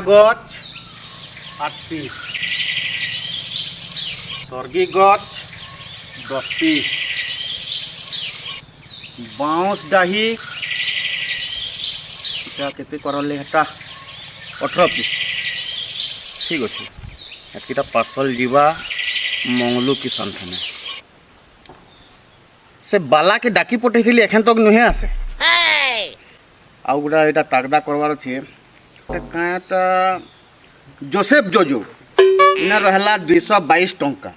गच 8 पिस, सर्गी गच 10 पिस, बाउंस डाही केते करले हेटा 18 पिस। ठीक अच्छे एतकीटा पार्सल जीवा मंगलू किसान थाने से बाला के डाकी पठेइथिली एखन तक नुहे आसे। आउ गुड़ा एटा तागदा करवार अछि काटा जोसेफ जोजो इना रहला 222 टंका।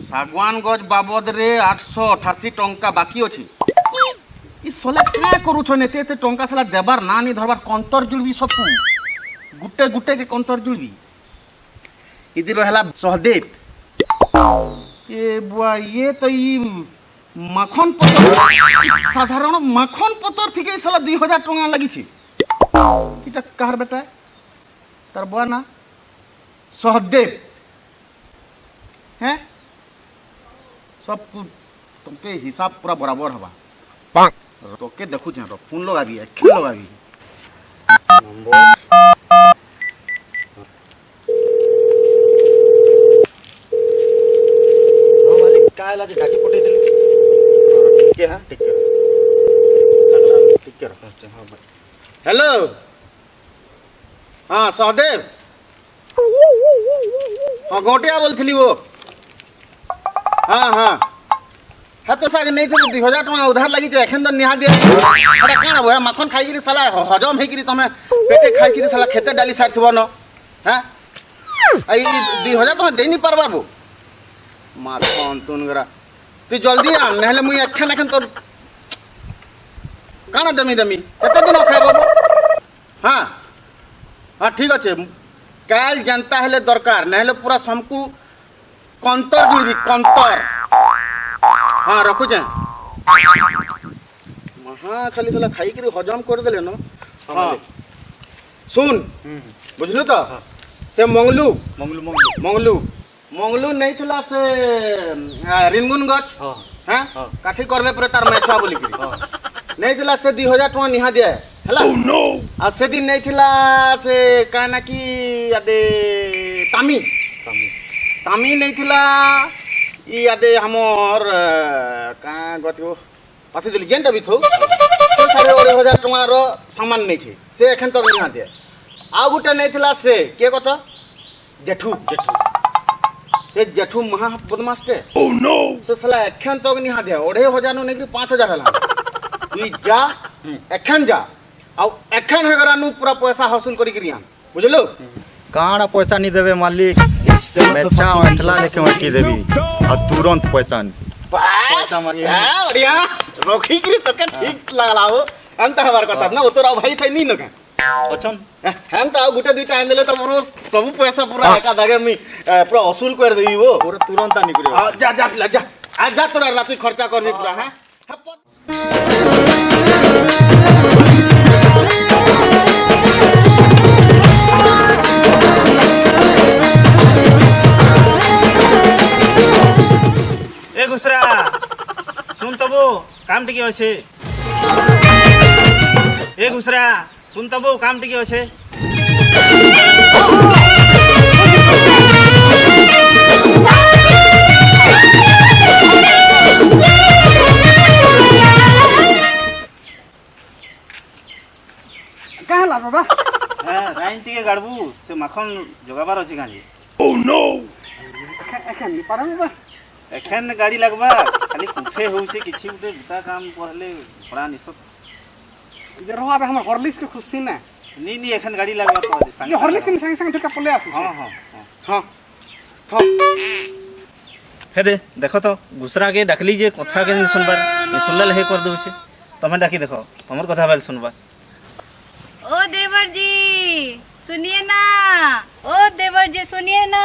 सागवान गज बाबद रे 888 टंका बाकी अछि। ई सोले क्या करू छन एते एते टंका साला देबार ना नहीं धरबार कंतर जुड़बी सब गुटे गुटे के कंतर जुड़बी। इधर रहला सहदेव ये बुआ ये तो ई माखन पतर साधारण माखन पतर थी के साला 2000 टंका लगी थी। इटा कहर बेटा तार बुआ ना सहदेव हैं सब तुमके हिसाब पूरा बराबर हवा तो के देखु छ तो फोन लगा भी खेल लगा भी नंबर काय लाजे ढाकी पटे दिल ठीक है ठीक है लगला ठीक है हां हेलो हां सहदेव हां गोटिया बोलथली वो हां हां है तो साग नहीं तो 2000 टका उधार लगी तो एखन तो निहा दिया अरे काना भया माखन खाई गिरी साला हजम हे गिरी तमे पेटे खाई गिरी साला खेते डाली साथ थबो न हैं आई 2000 टका देनी परबा बो माखन तुनगरा तू जल्दी आ नहले मुई एखन तो काना दमी दमी केते दिन खाइबो हां हां ठीक अच्छे काल जनता हेले दरकार नहले पूरा समकु कंतर जुड़ी कंतर हाँ रखु जे महा खाली साला खाई करी हजम कर देले न। हाँ सुन बुझलु तो से मंगलू मंगलू मंगलू मंगलू मंगलू नहीं थिला से रिनगुन गछ हैं काठी करबे पर तार मैछवा बोली करी नहीं थिला से 2000 टका निहा दे हला आ से दिन नहीं थिला से काना की यादे तामी तामी तामी नहीं थिला ई यादे हमर का गथो पासे दिल जेंटा भी थो से 15,500 टका रो सामान नहीं छे से एखन तक निहा दे आ गुटा नहीं थिला से के कथा जेठू जेठू से जेठू महा बदमाश टे ओह नो से साला एखन तक निहा दे 2,500 नो नहीं 5,000 हला तू जा एखन जा आ एखन हेगरानु पूरा पैसा हासिल करी करिया बुझलो काना पैसा नहीं देवे मालिक बेचा अठला लेके मटी देवी और तुरंत पैसा पैसा मत बढ़िया रोखी करी तो के ठीक लागलाओ अंत हमार कथा ना तोरा भाई थे नी न के अछन हम तो गुटे दुटा आन देले तो मोर सब पैसा पूरा एका दागे मी पूरा वसूल कर देबी वो पूरा तुरंत आ निकरे हां जा जा जा आज जा तोरा राती खर्चा करनी पूरा हैं ए घुसरा सुन तबो काम टिके আছে ए घुसरा सुन तबो काम टिके আছে कहां ला बाबा हां राइन टिके गाड़बू से माखन जोगाबार আছে गांजी ओह नो एखन नि पारा बाबा एखन गाड़ी लगबा खाली कुफे होउसे किछि उते बिता काम करले बड़ा निसत जे रहा बे हमर हॉर्लिक्स के खुशी ना नी नी एखन गाड़ी लगबा तो संग हॉर्लिक्स के संग संग ठका पले आसु हां हां हां हां हे दे देखो तो गुसरा के डाकली जे कथा के सुनबार ये सुनले हे कर दउ से तमे डाकी देखो हमर कथा बाल सुनबा ओ देवर जी सुनिए ना ओ देवर जी सुनिए ना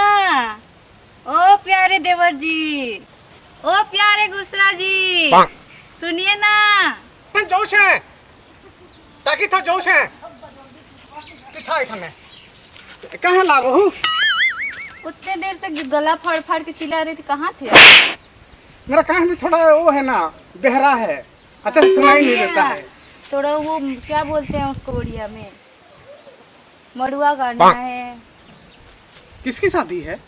ओ प्यारे देवर जी ओ प्यारे गुसरा जी सुनिए ना जाऊ छे ताकि तो जाऊ छे किथा इथने कहां लागो हूं उतने देर से गला फाड़ फाड़ के चिल्ला रही थी कहाँ थे मेरा कान भी थोड़ा वो है ना बहरा है अच्छा सुनाई नहीं देता है थोड़ा वो क्या बोलते हैं उसको उड़िया में मड़ुआ गाड़ना है। किसकी शादी है?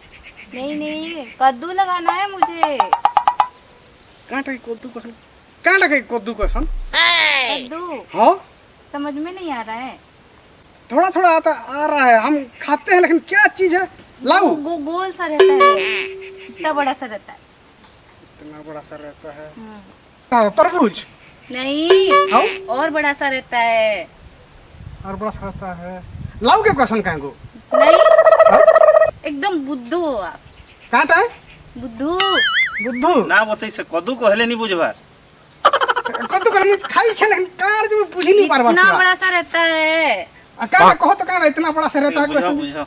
नहीं नहीं, कद्दू लगाना है मुझे। कांटा की कद्दू को कांटा की कद्दू को सन कद्दू हाँ समझ में नहीं आ रहा है। थोड़ा थोड़ा आ रहा है, हम खाते हैं, लेकिन क्या चीज है? लाऊ गोल सा रहता है, इतना बड़ा सा रहता है। इतना बड़ा सा रहता है? हाँ। तरबूज? नहीं, हाँ? और बड़ा सा रहता है। और बड़ा सा रहता है। लाऊ के क्वेश्चन कहाँ को? नहीं, एकदम बुद्धू हो आप। कांटा है? बुद्धू। बुद्धू ना बतई से कदू कहले नहीं बुझबार। कद्दू कर खाई छे, लेकिन कार जो बुझ ही नहीं पारबा। इतना बड़ा सा रहता है। कांटा कहो तो कांटा इतना बड़ा सा रहता है बुझो क्वेश्चन। बुझो।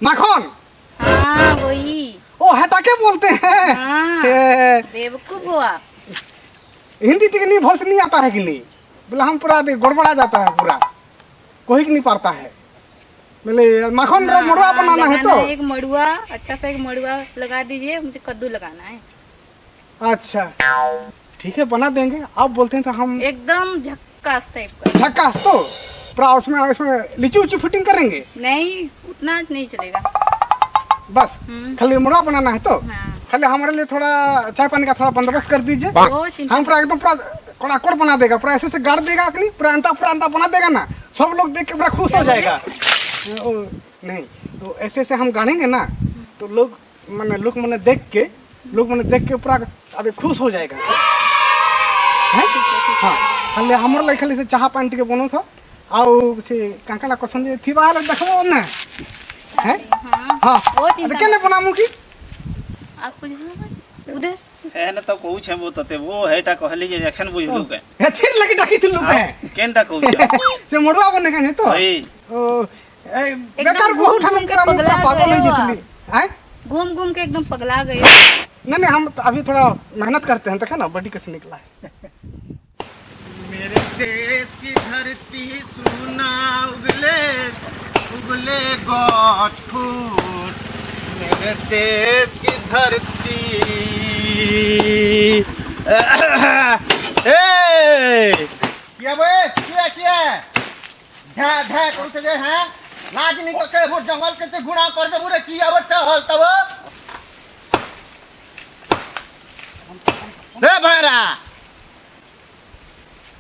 माखन? हाँ वही। ओ हटा के बोलते हैं। हाँ, हे, बेवकूफ हो आप। हिंदी टिक नहीं भर से नहीं आता है कि नहीं? बोला हम पूरा गड़बड़ा जाता है पूरा, कोई नहीं पाता है। बोले माखन हाँ, मड़ुआ बनाना है तो एक मड़ुआ, अच्छा सा एक मड़ुआ लगा दीजिए, मुझे कद्दू लगाना है। अच्छा ठीक है, बना देंगे। आप बोलते हैं तो हम एकदम झक्कास टाइप का। झक्कास तो पूरा उसमें लीची उची फिटिंग करेंगे। नहीं, उतना नहीं चलेगा। बस खाली मुर्गा बनाना है तो हाँ। खाली हमारे लिए थोड़ा चाय पानी का थोड़ा बंदोबस्त कर दीजिए। वो चिंता हम पूरा एकदम पूरा कड़ाकड़ बना देगा, पूरा ऐसे से गाड़ देगा कि नहीं, पूरा अंता बना देगा ना, सब लोग देख के बड़ा खुश हो जाएगा। ओ, नहीं तो ऐसे से हम गाड़ेंगे ना तो लोग मैंने देख के पूरा अभी खुश हो जाएगा है? हाँ खाली हमारे लिए खाली से चाह पानी टिके बनो था आउ से कांकड़ा कसम जे थी बाहर देखबो ना है। हाँ, हाँ वो अरे चिंता केने बनामु की आपको उधर है ना तो कहू छे वो तते वो हेटा कहली जे एखन बुझलु के हेथिर लगी डाकी थी लोग है केनटा कहू छे से मोड़वा बने का तो भाई ओ बेकार को उठा हम करा पगला पागल गए नहीं हो जितली हैं। घूम घूम के एकदम पगला गए। नहीं हम तो अभी थोड़ा मेहनत करते हैं, देखा ना बॉडी कैसे निकला है। मेरे देश की धरती सुना उगले गॉड फूट, मेरे देश की धरती क्या बे क्या ढा ढा करते जे हैं लाज नहीं तो के वो जंगल के से गुणा कर दे पूरे किया बच्चा हल तब रे भाईरा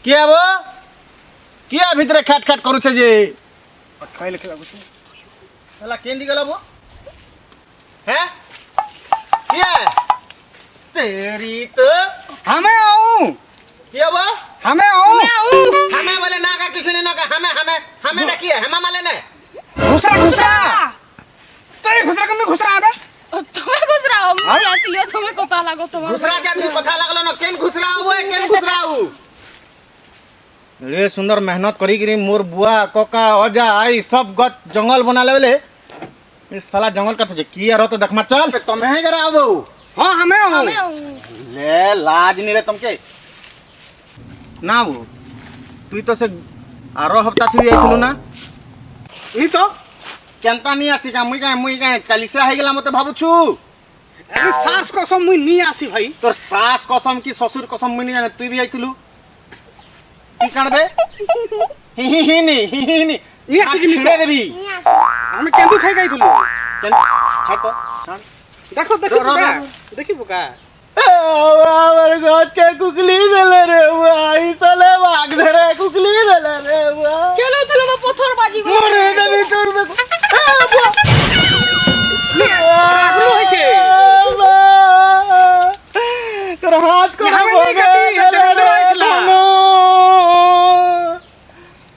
किया वो किया भीतर खाट खाट करू छे जे खाई लेके लागू छे साला केंदी गला वो हैं किया तेरी तो हमें आऊं किया वो हमें आऊं हमें वाले ना का किसी ने ना का हमें ना किया हमें माले ने घुसरा तो ये घुसरा कम घुसरा आबे तुम्हें घुस रहा हो, मैं आती लियो तुम्हें कोता लागो तुम्हें घुसरा क्या भी पता लागलो ना केन घुसरा हुए केन घुसरा हु रे सुंदर मेहनत करी करी मोर बुआ कोका अजा आई सब गत जंगल बना लेले इस साला जंगल का तुझे किया रो तो देखमा चल तुम्हें ही जरा आबो। हां हमें आऊं ले लाज नहीं रे तुमके ना वो तू तो से आरो हफ्ता थी आइथिलु ना ई तो केनता नहीं आसी का मुई का 40 हे गेला मते भाबु छु। अरे सास कसम मुई नहीं आसी भाई तोर सास कसम की ससुर कसम मुई नहीं जाने तू भी आइथिलु की करबे ही नी ये आसी की निकले देबी हम केंदु खाई गइथिलु केन छाड़ तो छाड़ देखो देखी बुका आवर गॉड के कुकली देले रे भाई साले भाग दे रे कुकली देले रे भाई चलो मैं पत्थर बाजी को मोरे दे भीतर देखो तेरा हाथ को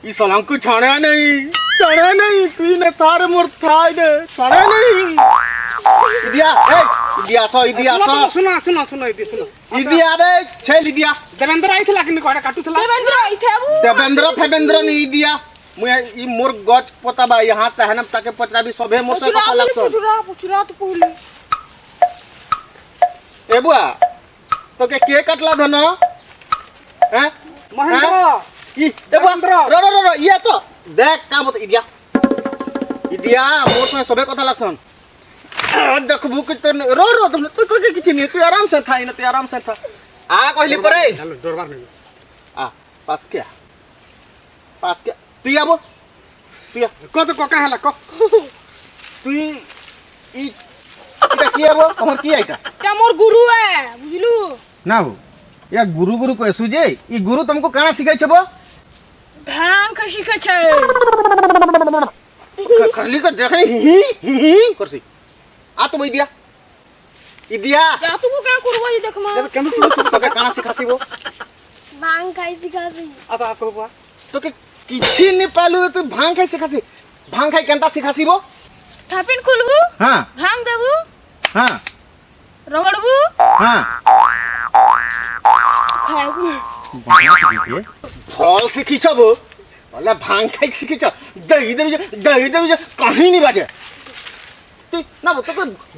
इस सलंकु छाड़ा नहीं तू ने थार मोर थाई दे छाड़ा नहीं इदिया सो सुनो इदिया बे छेल इदिया देवेंद्र आई थला कि कोड़ा काटू थला देवेंद्र फेवेंद्र नहीं इदिया मुए ई मोर गच पता बा यहां तहन ताके पतरा भी सबे मोर से पता लगसन पुचुरा तो पहले ए बुआ तो के कटला धन हैं महेंद्र ई देवेंद्र रो ये तो देख का बत इदिया मोर से सबे पता लगसन देखबू कि तो रो तुम तू कोई किछ नहीं तू आराम से था तू आराम से था आ कहली परे चलो डरबार नहीं आ पास क्या तू आबो তুই কত ককা হেলা ক তুই এটা কি হবো তোমার কি এটা এটা মোর গুরু এ বুঝলু না হো ইয়া গুরু গুরু কইছু যে ই গুরু तुमको কানা শিখাইছে বো ভাং কা শিখাছে খালি কা দেখে হি হি করছি আ তো বই দিয়া ই দিয়া যা তুই কা করব ই দেখমা কেন তুই তোকে কানা শিখাসিবো ভাং খাই শিখাছি আবা কইবা তোকে কিছু নি পালু তুই ভাং খাই শিখাসি ভাং খাই কেনতা শিখাসিবো ঠাপিন খুলবু হ্যাঁ ভাং দেবু হ্যাঁ রগড়বু হ্যাঁ খাইবু ফল শিখিছ বো বলে ভাং খাই শিখিছ দই দেবি যে কাহিনী বাজে তুই না তোকে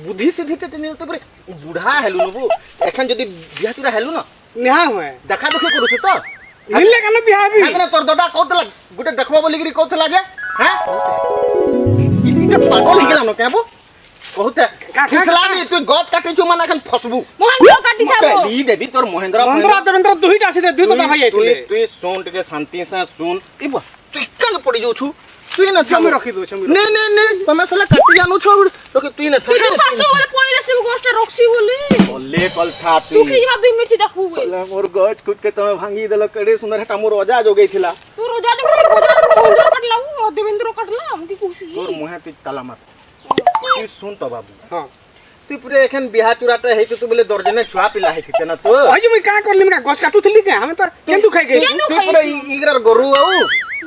বুদ্ধি সিদ্ধিটা টেনে নিতে পারে বুড়া হেলু নবু এখন যদি বিহাতুরা হেলু না নিহা হুয়ে দেখা দেখি করুছ তো নিলে কেন বিহাবি হ্যাঁ তোর দাদা কৌতলা গোটে দেখবা বলিকি কৌতলা যে হ্যাঁ এটা পাগল হয়ে গেলাম কেবো কহুতে কাকিছলানি তুই গদ কাটিছু মানে এখন ফসবু মহেন্দ্র কাটি যাবো লি দেবি তোর মহেন্দ্র বন্ধুরা দেবেন্দ্র দুইটা আছে দুই তো ভাই আইଥିଲେ তুই শুন টিকে শান্তি সে শুন ই বুয়া তুই কাল পড়ি যাউছু তুই না আমি রখি দઉં છું নে নে নে তুমি সলা কাটি জানু ছো তোকে তুই না তুই তো শাশু বলে পড়ি দেছিবু গোষ্ঠ রক্সি বলি বলে কলথা তুই সুখি যাবা দুই মিনিট দেখবু বই মোর গছ কুট কে তুমি ভাঙি দেল কেড়ে সুন্দর হেটা মোর অজা জগাইছিলা তু রোজা দেখবি মহেন্দ্র কাটলাম দেবেন্দ্র কাটলাম কি কইছি তোর মুহে তুই তালা মার তুই শুন তো বাবু হ্যাঁ তুই পুরে এখন বিহা চুরাটা হেইতো তুই বলে দর্জনে ছুয়া পিলা হেইতে না তো ওই যে মুই কা করলি মা গছ কাটুଥିଲି কে আমি তো কেন্দু খাই গই কেন্দু তুই পুরে ইগরার গরু আউ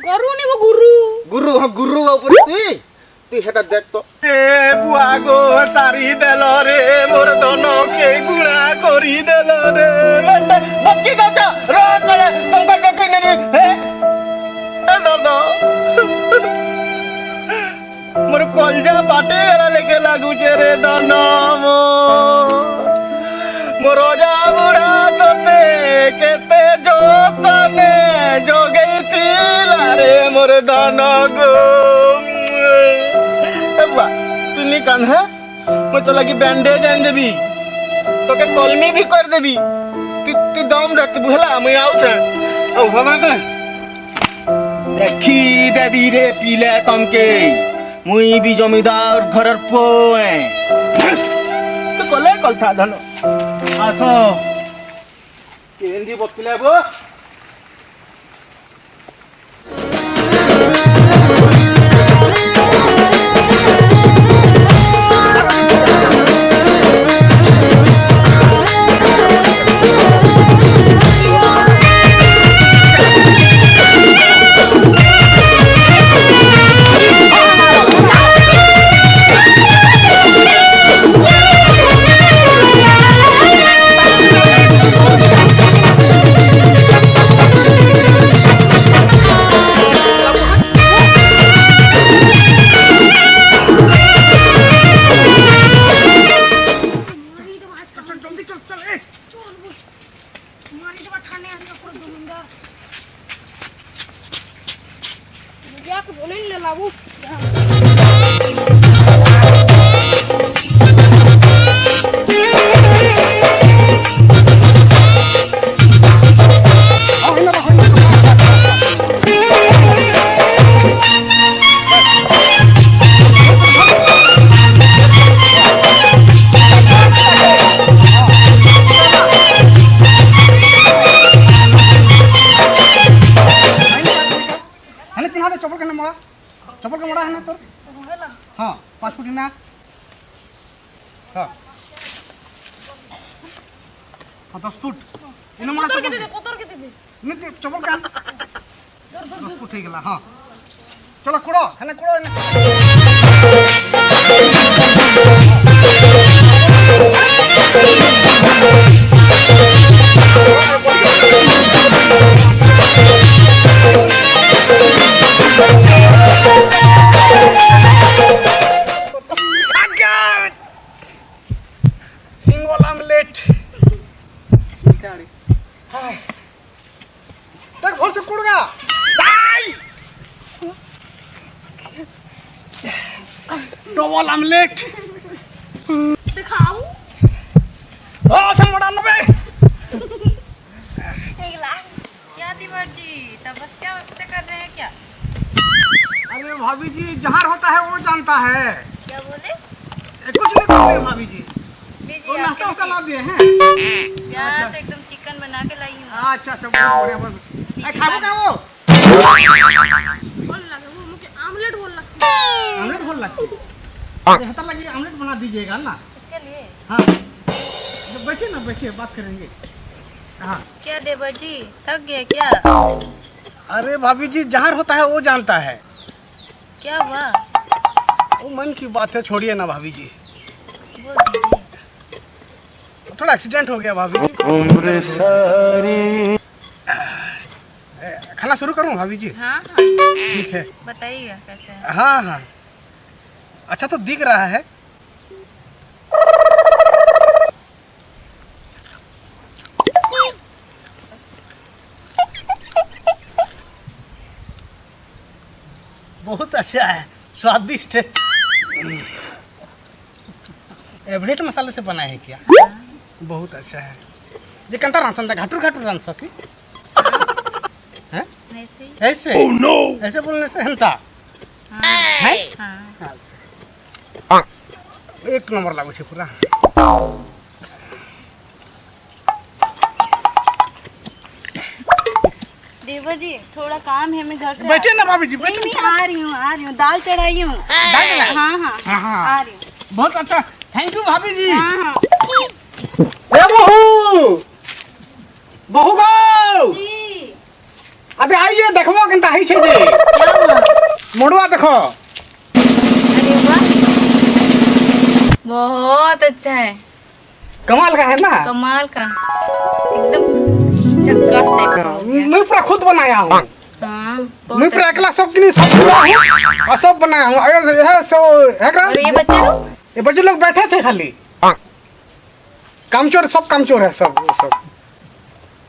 গরু নিব গুরু গুরু গুরু আউ পুরে তুই হেটা দেখ তো এ বুয়া গো সারি দেল রে মোর ধনকে গুড়া করি দেল রে বকি দাও রে চলে তোমরা কে কই নেবি হে এ দল মোর কলজা পাটে এরা লেগে লাগুছে রে দন মোর যা বুড়া তোতে কেতে যতনে জগেইতিলা রে মোর দন গো এবা তুই নি কান হে মই তো লাগি ব্যান্ডেজ আন দেবি তোকে কলমি भी कर দেবি তুই দম রাখ বুঝলা আমি আউছে ও ভগবান দেখি দেবি রে পিলে তমকে মুই বি জমিদার ঘরের পোয়ে তো কলে কলথা ধন আসো কেন্দি বকিলে বো যাকে বলেন না লাবু हने चिन्हा दे चप्पल के मोड़ा है ना तोर हां 5 फुट ना हां हां 10 फुट इने मोड़ा পতর কে দিবি नीति चप्पल का 10 फुट हो गेला हां चलो कुड़ो हने कुड़ो सिंगल आमलेट देख भोर से कुड़गा डबल आमलेट दिखाऊ ओ से मोड़ा नबे क्या देवर जी तपस्या वस्या कर रहे हैं क्या अरे अरे भाभी जी जहाँ होता है वो जानता है। क्या बोले? कुछ नहीं कर रहे भाभी जी। लीजिए वो आपके नाश्ता वास्ता लिए। ला दिए हैं। प्यार से एकदम चिकन बना के लाई हूँ। अच्छा अच्छा बहुत बढ़िया बहुत। खाबो क्या वो? आमलेट बोल आमलेट बोल लगती है। बेहतर लगी आमलेट बना दीजिएगा ना। इसके लिए हाँ जब बैठिए ना बैठिए बात करेंगे। हाँ क्या देवर जी थक गए क्या? अरे भाभी जी जहाँ होता है वो जानता है। क्या हुआ? वो मन की बात है छोड़िए ना भाभी जी। बोल दीजिए। थोड़ा एक्सीडेंट हो गया भाभी जी। खाना शुरू करूँ भाभी जी? हाँ हाँ ठीक है। बताइएगा कैसे है। हाँ हाँ अच्छा तो दिख रहा है। बहुत अच्छा है स्वादिष्ट है। एवरेट मसाले से बनाए हैं क्या? बहुत अच्छा है। ये कंता रांसन था घाटू घाटू रांस सकी हैं ऐसे ही? ऐसे ऐसे बोलने से हंसा है। हाँ एक नंबर लागू छे पूरा। देवर जी थोड़ा काम है मैं घर से बैठिए ना भाभी जी नहीं बैठिए। नहीं आ रही हूँ दाल चढ़ाई हूँ। चढ़ाई? हाँ हाँ हाँ, हाँ। आ रही हूँ। बहुत अच्छा थैंक यू भाभी जी। हाँ हाँ ए बहू बहू गो जी अबे आइए देखबो केनता हई छे जे क्या हुआ? मोड़वा देखो। अरे वाह बहुत अच्छा है कमाल का है ना। कमाल का एकदम झक्कास टाइप का हो गया। मैं पूरा खुद बनाया हूँ। हाँ मैं बहुत पूरा अच्छा। अकेला सब के लिए सब पूरा हूँ और सब बनाया हूँ। अरे यह सो है का और ये बच्चे लोग ये बच्चे लोग बैठे थे खाली। कामचोर सब कामचोर है सब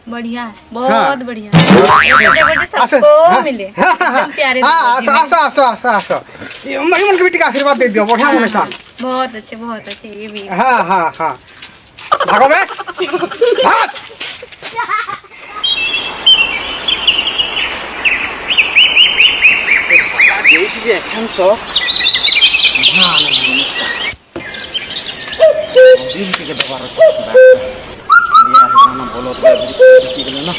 बढ़िया है बहुत हाँ। बढ़िया ऐसे देवर जी सबको मिले एकदम प्यारे देवर जी हाँ मिले। आसा ये महिमन की बेटी का आशीर्वाद दे दियो बढ़िया मन शान। बहुत अच्छे ये भी हाँ हाँ हाँ भागो बे भाग। এখন তো দিনটিকে দেবার আছে বলো গেলে না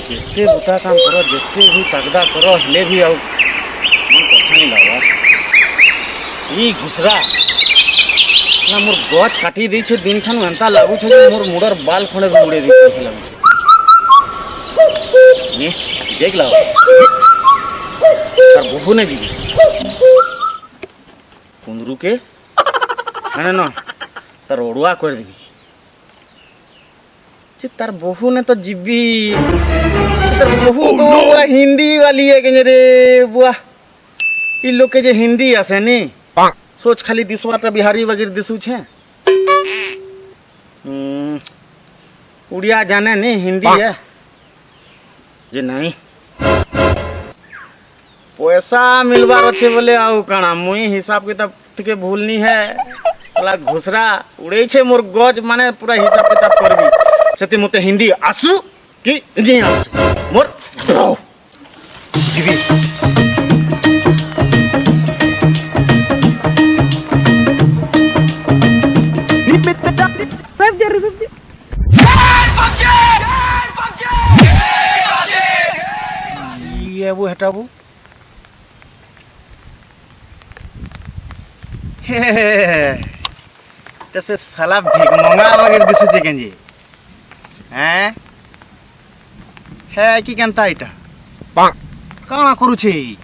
যেতে বুতা কাম কর যেতে भी तगदा कर हेले भी आउ मन कथा नहीं लगा ई घुसरा ना मोर गछ काटी दै छे दिन ठान एंता लागु छे मोर मुडर बाल खणे भी उड़े दै छे लागु ने देख लाओ तार बहु ने भी कुंदरू के है ना तार ओड़ुआ कर देबी जे तार बहु ने तो जीबी तार बहु तो हिंदी वाली है के रे बुआ ई लोग के जे हिंदी आसे नी सोच खाली दिसवाटा बिहारी वगैरह दिसू छे उड़िया जाने नहीं हिंदी है जे नहीं पैसा मिलवार अच्छे बोले आउ काना मुई हिसाब किताब के भूलनी है वाला घुसरा उड़े छे मोर गज माने पूरा हिसाब किताब करबी सती मते हिंदी आसु कि नहीं आसु मोर ब्रो जीवी ये वो हटाबू जैसे साला भिगमंगा वगैरह दिसुचे केंजी हैं है कि केनता इटा काना करूछे ई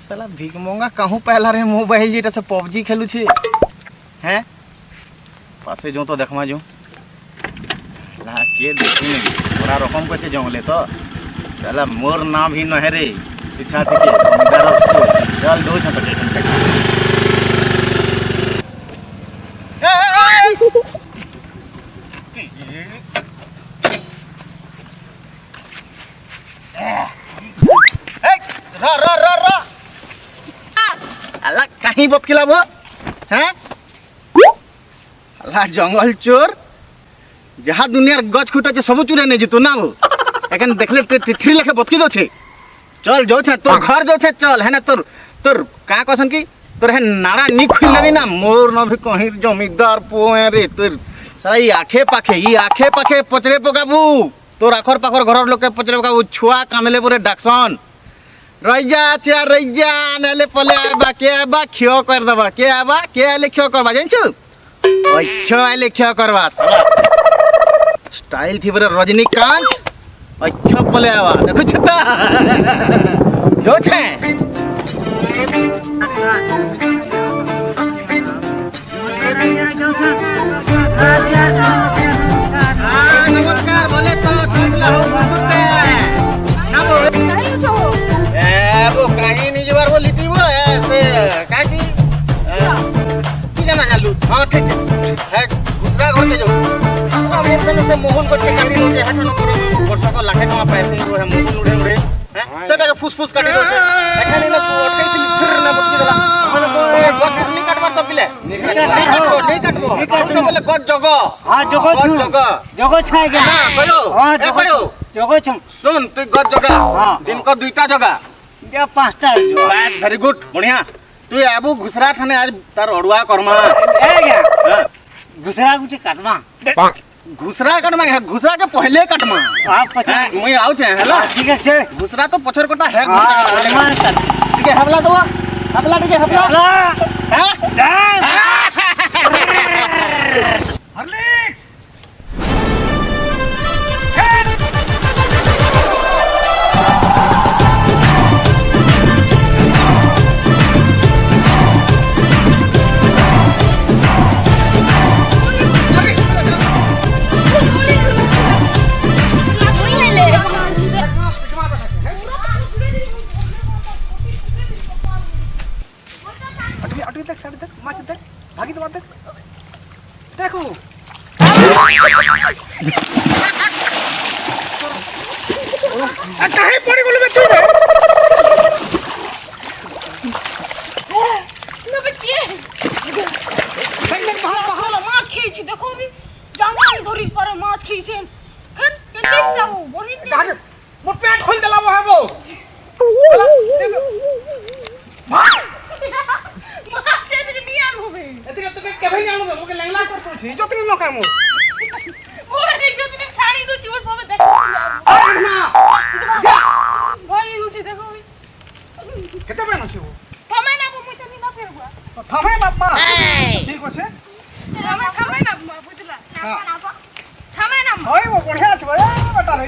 साला भिगमंगा कहूँ पहला रे मोबाइल जेटा से पबजी खेलुछे हैं पासे जो तो देखमा जो ला के देखी नहीं बड़ा रकम कैसे जंगले तो साला मोर नाम ही न है रे पीछा থেকে बंदार चल दो छत अल्लाह कहीं बत खिलाब हैं अल्लाह जंगल चोर जहाँ दुनियार गच खुटा सब चुरे नहीं जीतो ना वो एखन देखले चिट्ठी लेखे बतकी दो छे चल जो छे तोर घर जो छे चल है ना तोर तोर का कहसन की तोर है नाड़ा नी खुलले ना मोर न भी कहीं जमींदार पोए रे तोर सारा ई आखे पाखे पचरे पकाबू तोर आखर पाखर घर लोग के पचरे पकाबू छुआ कांदले पुरे डाक्सन रैजा नेले पले आबा के आबा खियो कर दबा के आबा के आले खियो करबा जानछु ओइ खियो आले खियो करबा स्टाइल थी बरे रजनीकांत ओइ खियो पले आबा देखो छता जो छे नमस्कार बोले तो तुम लहो कुत्ते ना बोल वो कहीं नहीं जबार वो लिटी वो ऐसे काकी की जाना चालू हां ठीक है दूसरा घर के जो हम से मोहन को के गाड़ी लोगे हटनो करो वर्ष को लाखे टका पैसे वो है मोहन उड़े उड़े हैं सेटा के फुसफुस काटी दो एखन ना तू अटकै थी फिर ना बटकी देला मैंने गट नहीं काटबार तो पिले नहीं काटबो बोले गट जगो हां जगो छाय के ना करो हां जगो छ सुन तू गट जगह दिन को दुईटा जगह क्या पांचटा जो वेरी गुड बढ़िया तू आबू घुसरा थाने आज तार अड़ुआ करमा ए गया दूसरा कुछ काटवा घुसरा कटमा है घुसरा के पहले कटमा आप पचास मुई आउ छे हेलो ठीक है छे घुसरा तो पछर कोटा है हनुमान कर ठीक है हवला दो हवला ठीक है हवला हैं हॉर्लिक्स अटकी तक साइड तक माच तक भागी तो तक देखो काहे पड़ी गोले में तू না বেটিয়ে ভালো মাছ খেয়েছি দেখো আমি জামাই ধরি পরে মাছ খেয়েছেন কেন যাবো বলি मोर पेट खोल देला वो है वो মাছ খেয়ে নিয়ে আনবে এদিকে তোকে কেবে নিয়ে আনবে মোকে লেংলা করতে ছি যতনি নকা মো ওরে যে তুমি ছাড়ি দিছি ও সবে দেখো আরে না ভয় হচ্ছে দেখো কেতে বেন আছে ও থামে না মুই তো না ফেরবা থামে না মা ঠিক আছে থামে না বুঝলা থামে না ওই ও বড়িয়া আছে ভাই বেটা রে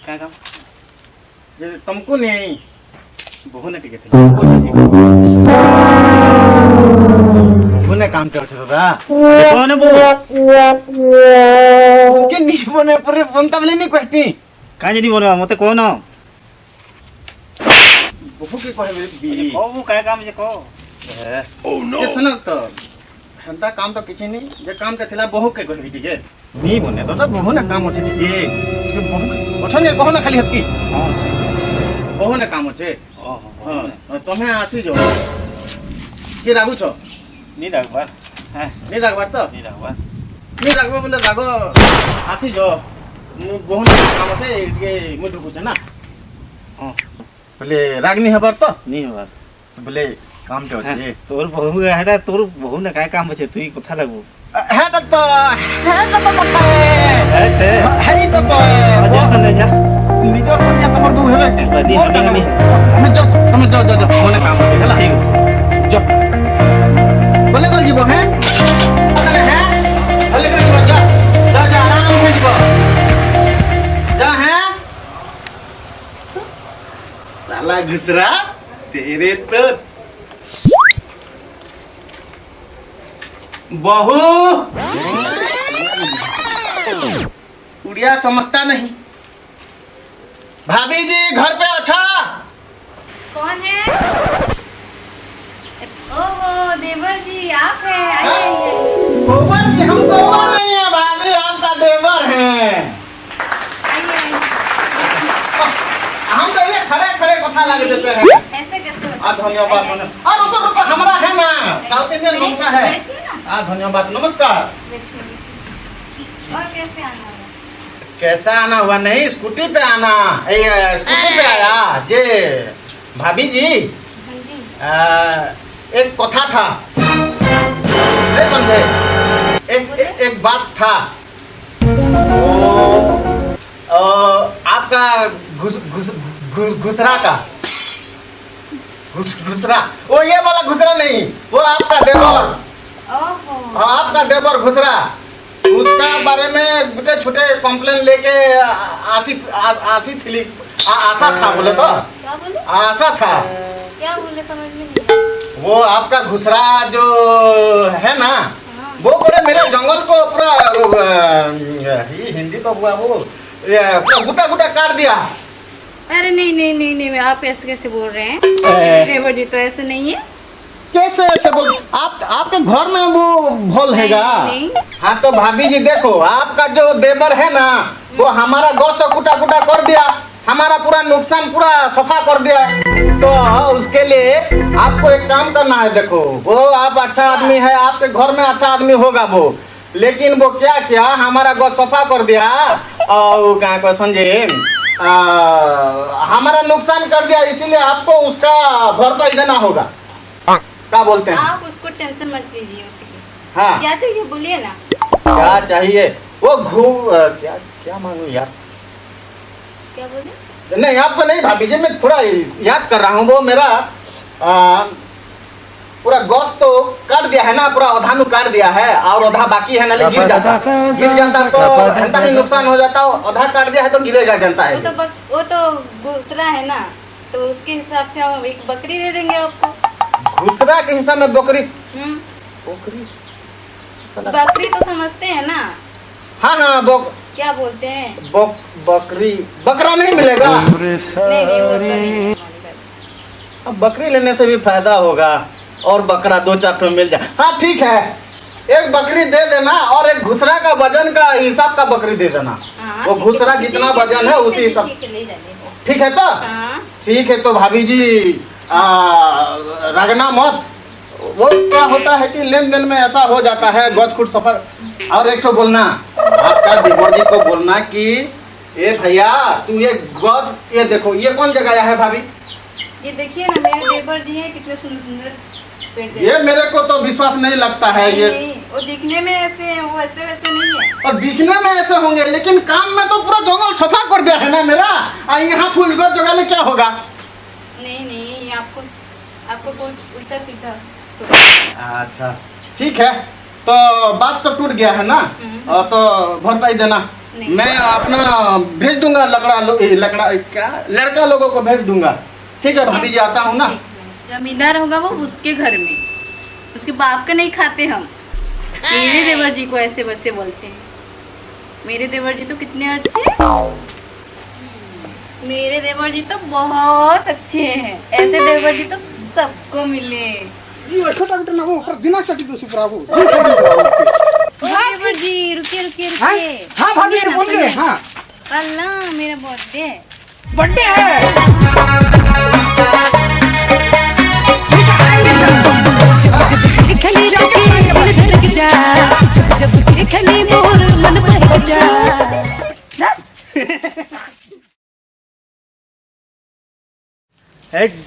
क्या काम जे तुमको नहीं बहु ने टिके थे बहु ने काम करते दादा कौन है वो उनके नहीं बने पर बनता वाले नहीं कहती काहे जनी बोलवा मते कोन बहु के कहे मेरे बीवी ओ वो काय काम जे को ये सुनो तो हंता काम तो किछि नहीं जे काम के थिला बहु के कहे टिके नहीं बने दादा बहु ने काम अछि टिके जो बहु पछने बहु ने खाली हत्ती हां सही बहु ने काम अछि ओहो हां तमे आसी जो कि रागु छ नी राखबार हां नहीं रागबार तो नी राखबार नहीं रागबो बोले रागो आसी जो बहु ने काम अछि टिके मु ढुकु छ ना हां बोले रागनी हबार तो नी होबार बोले काम के अछि तोर बहु हेडा तोर बहु ने काय काम अछि तुई कथा लागबो हेटा तो कथा हेटे हेई तो जा तने जा निजो कन्या तमर बहु हेबे बदी हनी हमें जो मोने काम अछि हला ठीक है जो बोले कल जीवो हैं अगले हैं बोले कल जीवो जा आराम से जीवो जा हैं साला घुसरा तेरे तो बहू उड़िया समझता नहीं। भाभी जी घर पे अच्छा? कौन है? ओहो देवर जी आप हैं, आइए आइए। गोबर जी, हम गोबर नहीं है भाभी, आपका देवर है। आइए आइए। हम तो ये खड़े खड़े कथा लगे देते हैं। ऐसे कैसे होता है? धन्यवाद धन्यवाद। रुको रुको, हमारा है ना साउथ इंडियन वंशा है। बैठिए ना। धन्यवाद नमस्कार। बैठिए, बैठिए। और कैसे आना होगा? कैसा आना हुआ? नहीं स्कूटी पे आना। स्कूटी पे आया जे भाभी जी। हाँ जी। एक कथा था, नहीं समझे? एक बात था। आपका घुसरा का घुसरा, वो ये वाला घुसरा नहीं, वो आपका देवर। ओहो। आपका देवर घुसरा, उसका बारे में छोटे छोटे कंप्लेन लेके आशा था बोले तो। क्या बोले? आशा था। क्या बोले समझ में नहीं आया। वो आपका घुसरा जो है ना, हाँ। वो पूरे मेरे जंगल को पूरा ये हिंदी तो हुआ वो पूरा गुटा गुटा काट दिया। अरे नहीं नहीं नहीं नहीं, आप ऐसे कैसे बोल रहे हैं? मेरे देवर जी तो ऐसे नहीं है। कैसे ऐसे बोल? आपके घर में वो भोल हैगा? नहीं। हाँ तो भाभी जी देखो, आपका जो देवर है ना, वो हमारा गोश्त कुटा कुटा कर दिया, हमारा पूरा नुकसान पूरा सफा कर दिया। तो उसके लिए आपको एक काम करना है। देखो वो आप अच्छा आदमी है, आपके घर में अच्छा आदमी होगा वो, लेकिन वो क्या किया, हमारा गोश्त सफा कर दिया और क्या को समझे हमारा नुकसान कर दिया, इसीलिए आपको उसका भरपाई देना होगा। क्या बोलते हैं? आप उसको टेंशन मत लीजिए, उसी की हाँ क्या चाहिए बोलिए ना। क्या चाहिए? वो क्या क्या मांगू यार? क्या बोले? नहीं आपको नहीं भाभी जी, मैं थोड़ा याद कर रहा हूँ। वो मेरा पूरा गोश्त तो काट दिया है ना, पूरा अधानु काट दिया है और आधा बाकी है ना, गिर जाता तो जनता ही नुकसान हो जाता। आधा काट दिया है तो गिरेगा जनता है। वो तो घुसरा है ना, तो उसके हिसाब से हम एक बकरी दे देंगे आपको। घुसरा के हिसाब में बकरी? बकरी बकरी तो समझते हैं ना। हाँ हाँ क्या बोलते हैं? बकरी बकरा नहीं मिलेगा? नहीं नहीं वो तो नहीं। अब बकरी लेने से भी फायदा होगा और बकरा दो चार तो मिल जाए। हाँ ठीक है, एक बकरी दे देना और एक घुसरा का वजन का हिसाब का बकरी दे देना। हाँ, वो घुसरा जितना वजन है उसी हिसाब। ठीक है तो हाँ। ठीक है तो भाभी जी रगना मत। वो क्या होता है कि लेन देन में ऐसा हो जाता है, गोद खुद सफर। और एक तो बोलना आपका देवर जी को बोलना कि ए भैया तू ये गोद, ये देखो ये कौन जगाया है भाभी? ये देखिए ना मेरे देवर जी हैं, कितने सुंदर सुंदर पेड़ दे। ये मेरे को तो विश्वास नहीं लगता है। ये नहीं, वो दिखने में ऐसे हैं, वो ऐसे वैसे नहीं है। और दिखने में ऐसे होंगे, लेकिन काम में तो पूरा जंगल सफा कर दिया है ना मेरा। यहाँ फूल गोद जगाने क्या होगा? नहीं नहीं, आपको कोई उल्टा सीधा। अच्छा ठीक है, तो बात तो टूट गया है ना। और तो भरपाई देना। मैं अपना भेज दूंगा लकड़ा क्या लड़का लोगों को भेज दूंगा। ठीक है भाभी जी, आता हूँ ना। जमींदार होगा वो उसके घर में, उसके बाप का नहीं खाते हम। मेरे देवर जी को ऐसे वैसे बोलते हैं। मेरे देवर जी तो कितने अच्छे हैं। मेरे देवर जी तो बहुत अच्छे हैं। ऐसे देवर जी तो सबको मिले। ये छोटा बेटा ना वो ऊपर दिमाग चटी दोसी प्रभु जी देवर जी रुकिए रुकिए रुकिए। हाँ भाभी जी बोलिए। हाँ कल ना मेरा बर्थडे है। बर्थडे है। खली रोटी मन धड़क जा, जब खली मोर मन बहक जा।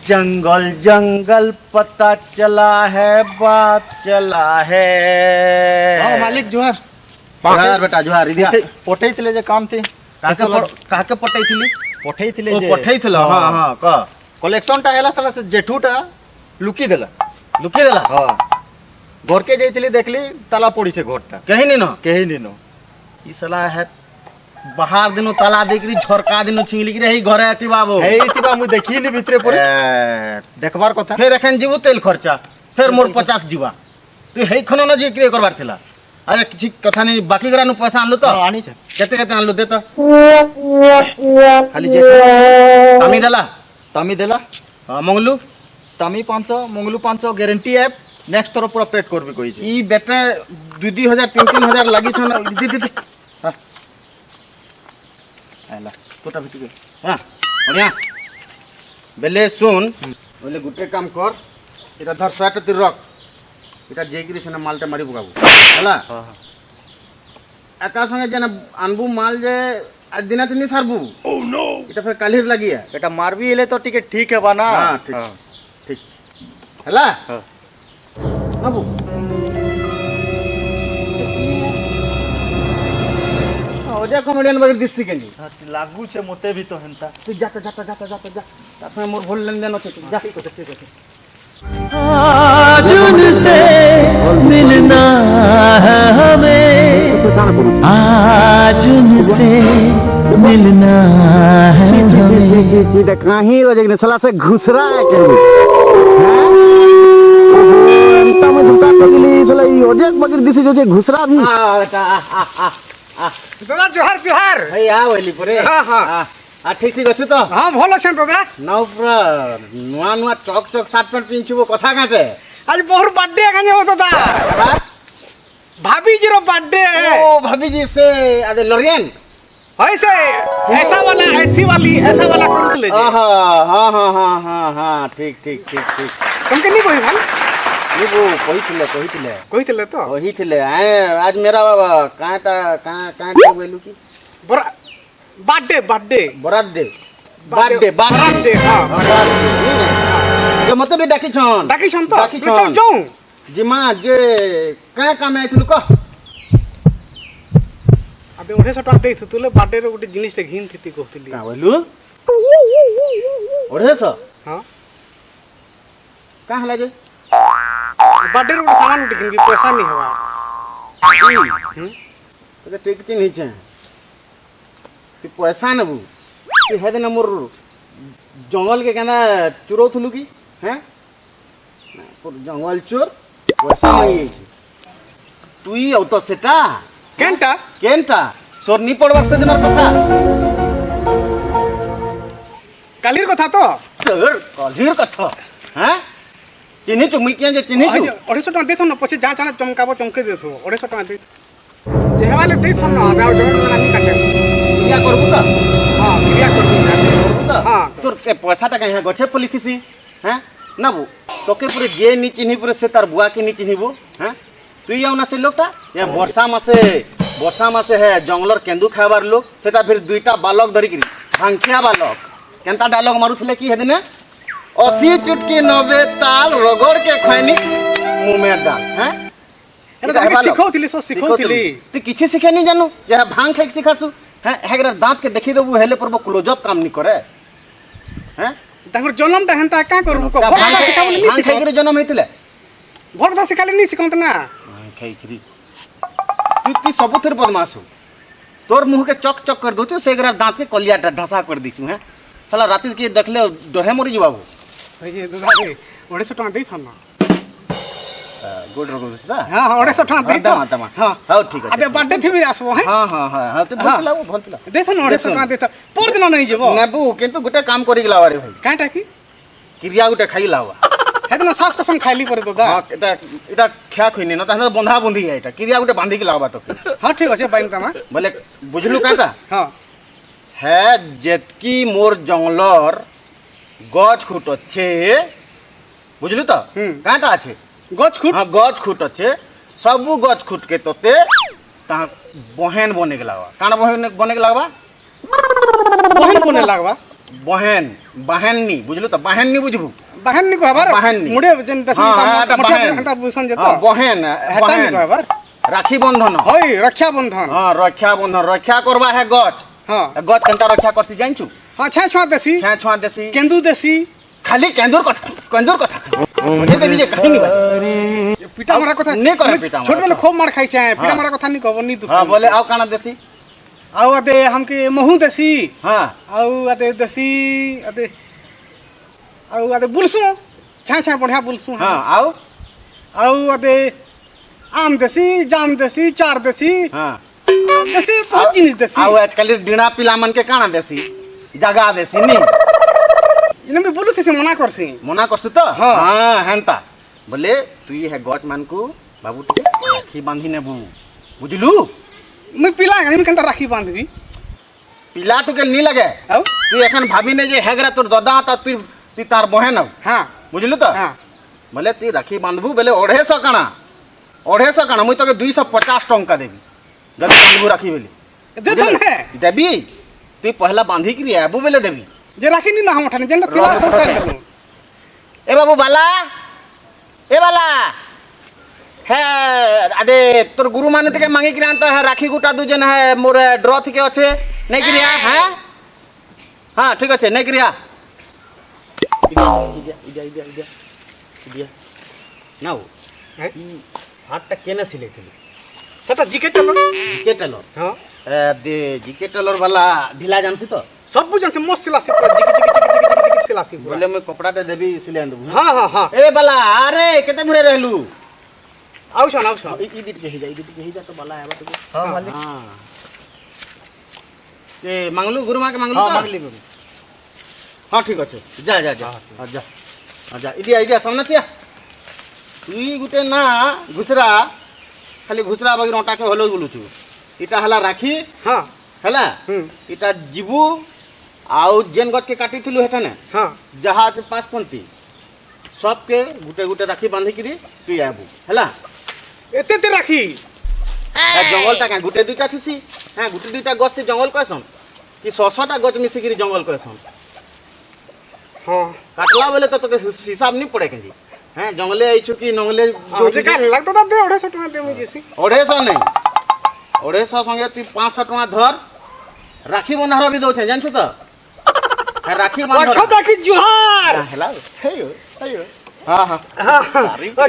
जंगल जंगल पता चला है, बात चला है। हाँ मालिक जोहार। जोहार बेटा जोहार। इधर पठे जे काम थे काके पटाई थी? पठे ओ पठाई थला। हां हां का कलेक्शन टा एला साला से जेठूटा लुकी देला। लुकी देला? हाँ घर के जाइली देखली ताला पड़ी से घरटा कहीं नहीं न कहीं नहीं नो। ई साला है बाहर दिनो ताला देखरी झरका दिनो छिंगली रही घरे आती बाबू। हे इतिबा मु देखी नि भितरे पड़े देखबार कथा। फिर एखन जीवो तेल खर्चा, फिर मोर 50 जीवा। তুই হেই খনন যে ক্রিয়ে করবার ଥିଲା আরে কিছু কথা নেই বাকি গরানু পয়সা আনলু তো আনিছে কেতে কেতে আনলু দে তো খালি যে আমি দেলা তামি দেলা মঙ্গলু তামি 500 মঙ্গলু 500 গ্যারেন্টি है নেক্সট থর পুরো পেড করবি কইছে ই বেটা 2-2000 3-3000 লাগি ছন দি দি হ্যাঁ আলা তোটা ভিতরে হ্যাঁ বড়িয়া বেলে শুন বলে গুটে কাম কর এটা ধর 100 টা তুই রখ এটা যেগিরি সেনা মালটা মারি পকাবো হলা একা সঙ্গে যেন আনবু মাল যে আজ দিনা তিনি সারবু ও নো এটা ফের কালির লাগিয়া এটা মারবি এলে তো টিকে ঠিক হেবা না হ্যাঁ ঠিক ঠিক হলা হ্যাঁ। বাবু ওটা কমেডিয়ান বাগের দিচ্ছি কেনি লাগুছে মতে ভি তো হেনতা তুই যাতে যাতে যাতে যাতে যা তার সঙ্গে মোর ভুল লেনদেন আছে তুই যা ঠিক আছে ঠিক আছে आज उनसे मिलना है हमें आज उनसे मिलना है हमें এটা কাহি রজে নে সালা সে ঘুসরা কে হ্যাঁ আমি ধোকা পেগলি সালা ই অজেক বাগের দিছি যে ঘুসরা ভি এটা দাদা জোহার জোহার এই আ ওইলি পরে হ্যাঁ, হ্যাঁ। ঠিক ঠিক আছে তো হ্যাঁ ভালো আছেন দাদা নাও পুরা নয়া নয়া চক চক শার্ট প্যান্ট পিনছিব কথা কাটে আজ বহুর বার্থডে কানে হো দাদা ভাবিজির বার্থডে ও ভাবি জি সে আদে লরিয়েন হইছে ऐसा वाला ऐसी वाली ऐसा वाला করুলে যে হ্যাঁ হ্যাঁ হ্যাঁ হ্যাঁ হ্যাঁ ঠিক ঠিক ঠিক ঠিক तुमके नहीं कोई भाई নিবু কইছিলে কইছিলে কইতলে তো কইছিলে আজ মেরা বাবা কাঁটা কাঁটা বলু কি বড় বার্থডে বার্থডে বরাদ দে বার্থডে বার্থডে হ্যাঁ যে মতে বি ডাকিছন ডাকিছন তো ডাকিছন। তো যাও যে মা যে কাঁ কামে আইଥିଲୁ কহ আবে 150 টাকা দেই তুলে বার্থডে রে গোটে জিনিসটা ঘিন থিতি কইতলি কাঁ বলু ওড়েছ হ্যাঁ কাঁ হলা যে বার্থডে রে গোটে সামান উঠে ঘিন পয়সা নি হवा তো ঠিক চিহ্নিছে তুই পয়সা নেবু তুই হেদিন মোর জঙ্গল কে কেনা চুরৌথুলু কি হ্যাঁ জঙ্গল চোর পয়সা মাগিয়েছি তুই আউ তো সেটা কেনটা কেনটা সরনি পড়বার সেদিনের কথা কালির কথা তো তোর কলির কথা হ্যাঁ চিহ্নিছু মুই কে যে চিহ্নিছু 150 টাকা দেথো না পছে যা জানা চমকাবো চমকে দেথো 150 টাকা দেই যে হেবালে দেথো না আমি আর জমা না নি কাটে ইয়া করবু তো হ্যাঁ ক্রিয়া করবি করবু তো হ্যাঁ। তোর সে পয়সাটা কাই গছে পলিথিসি হ্যাঁ নাবু তোকে পুরে যে নি চিহ্নি পুরে সে তার বুয়া কে নি চিহ্নিবু হ্যাঁ তুই যাও না সে লোকটা এ বর্ষা মাসে হে জঙ্গলর কেন্দু খাইবার লোক সেটা ফির দুইটা বালক ধরিকি ভাঙিয়া বালক কেনতা ডায়লগ মারুଥିଲେ কি হেদিনে 80 চুটকি 90 তাল রগড় কে খৈনি মুমের ডাল হ্যাঁ এটা তাকে শিখাউଥିଲି সব শিখাউଥିଲି তুই কিছু শিখেনি জানু যে ভাঙ খাইক শিখাসু হ্যাঁ হেগরা দাঁত কে দেখি দেবু হেলে পড়ব ক্লোজ আপ কাম নি করে হ্যাঁ ତାଙ୍କର ଜନ୍ମଟା ହେନ୍ତା କାଁ କରିବୁ କହ ଭାং ଭରଦା ଶିଖାବନି ନି ଶିଖାଉ ଖାଇକିରି ଜନ୍ମ ହେଇଥିଲେ ଭରଦା ଶିଖାଲେ ନି ଶିଖନ୍ତ ନା ଭାଂ ଖାଇକିରି তুই ସବୁଥିରେ ବଦମାସ তোর মুহকে চক চক করে দଉଛୁ সেগরা দাঁত কে কলিয়াটা ঢাসা করে দিছু হ্যাঁ সালা রাতি কে দেখলে ডরে মরি যাবো এই যে দাদা রে 150 টাকা দেই থানা গোড রোগ হচ্ছে না হ্যাঁ হ্যাঁ 150 টাকা দেই তো দাম হ্যাঁ হ্যাঁ ঠিক আছে আবে বার্থডে থিবি আসবো হ্যাঁ হ্যাঁ হ্যাঁ হ্যাঁ হ্যাঁ তুই ভাল পিলা ভাল পিলা দেই থানা 150 টাকা দেই তো পর দিন নাই যাব নেবু কিন্তু গোটে কাম করি গলা রে ভাই কাঁটা কি ক্রিয়া গোটে খাই লাওয়া হেদিন শ্বাস কসম খাইলি পরে দাদা হ্যাঁ এটা এটা খেয়া খুইনি না তাহলে বন্ধা বন্ধি এটা ক্রিয়া গোটে বাঁধি কি লাওবা তোকে হ্যাঁ ঠিক আছে বাইন তামা বলে বুঝলু কাটা হ্যাঁ হ্যাঁ যেতকি মোর জঙ্গলর গছ খুট আছে বুঝলু তো কাটা আছে গছ খুট হ্যাঁ গছ খুট আছে সবু গছ খুট কে তোতে তা বহেন বনে কে লাগবা কানা বনে কে লাগবা বহন কোনে লাগবা বহেন বাহেননি বুঝলু তো বাহেননি বুঝবু বাহেন নি কহবার বাহেননি। মুড়ে যেন দশমি হ্যাঁ, এটা মঠে বাহেন। হেন্তা বুঝন যেত হ্যাঁ, বহেন হেতা নি বহেন কহবার রাখি বন্ধন হই রক্ষা বন্ধন হ্যাঁ রক্ষা বন্ধন রক্ষা করবা হে গছ হ্যাঁ গছ কেনতা রক্ষা করছি জানছু হ্যাঁ ছয় ছয় দেশি ছ্যাঁ ছোঁয়া দেশি কেন্দু দেশি খালি কেন্দুর কথা মনে করি যে কাহিনী ভাই পিটা মারা কথা নে করে পিটা মারা ছোট বেলা কথা। খুব মার খাইছে পিটা হ্যাঁ। মারা কথা নি কব নি দুঃখ হ্যাঁ বলে আও কানা দেশি আউ আদে हमके महू देसी হ্যাঁ আউ আদে দেसी আদে আউ আদে বুলসু छा छा बढ़िया बुलसु হ্যাঁ আও आउ अदे आम देसी जाम देसी चार देसी हां देसी बहुत जिनिस देसी आउ आजकल डिणा पिला मन के काना देसी जगा देसी नी इने में बोलू से मना करसी मना करसु तो हाँ। हां हेंता बोले तू हे गट मान को बाबू टिके राखी बांधी नेबू बुझलू मैं पिला गानी में कंता राखी बांधबी पिला तो के नी लगे औ तू एखन भाभी ने जे हेगरा तोर ददा त तू तार बहन हां बुझलू तो हां बोले तू राखी बांधबू बोले 250 काना मुई तो 250 टंका देबी जब बांधबू राखी बोले दे दन है देबी तू पहला बांधी के आबू बोले देबी जे राखी नी ना हम उठाने जन तिला सब साइड करू ए बाबू बाला ए बाला है अदे तोर गुरु मान टिके मांगी किरान तो है राखी गुटा दुजन है मोर ड्रॉ थके अच्छे नहीं क्रिया है हां ठीक अच्छे नहीं क्रिया नाउ हैं? ई हाटटा केने सिले थी सेटा जीके चलो जीके टेलर हां दे जीके टेलर वाला ढिला जानसी तो सब बुझन से मस्त सिला से पूरा जिक सिला से बोले मैं कपड़ा ते देबी सिले देबू हां हां हां ए बाला अरे केते धरे रहलू आउ छन ई दिट के ही जा तो बाला आबा तो हां मालिक हां ए मांगलू गुरु मां के मांगलू हां तो? मांगली गुरु हाँ ठीक अच्छे जा जा जा जा जा इडिया इडिया सामने थिया तुई गुटे ना घुसरा खाली घुसरा बागी रोटा के हलो बोलुछु इटा हला राखी हां हला इटा जीबू आउ जेन गत के काटी थिलु हेटा ने हां जहाज पास पंती सब के गुटे गुटे राखी बांधी करी तुई आबू हला एते ते राखी जंगल टा का गुटे दुटा थिसी हां गुटे दुटा गछ ते जंगल कहसन कि 100टा गछ मिसी करी जंगल कहसन हां काटला बोले तो तोके हिसाब नहीं पड़े कहीं हैं जंगले आई चुकी नंगले हां जे का लगतो ता दे 250 टका दे मुझे से 250 नहीं 250 संगे तू 500 टका धर राखी बंधार भी दउछे जानछ तो है राखी बंधार खदा की जोहार हेला हेयो हेयो हां हां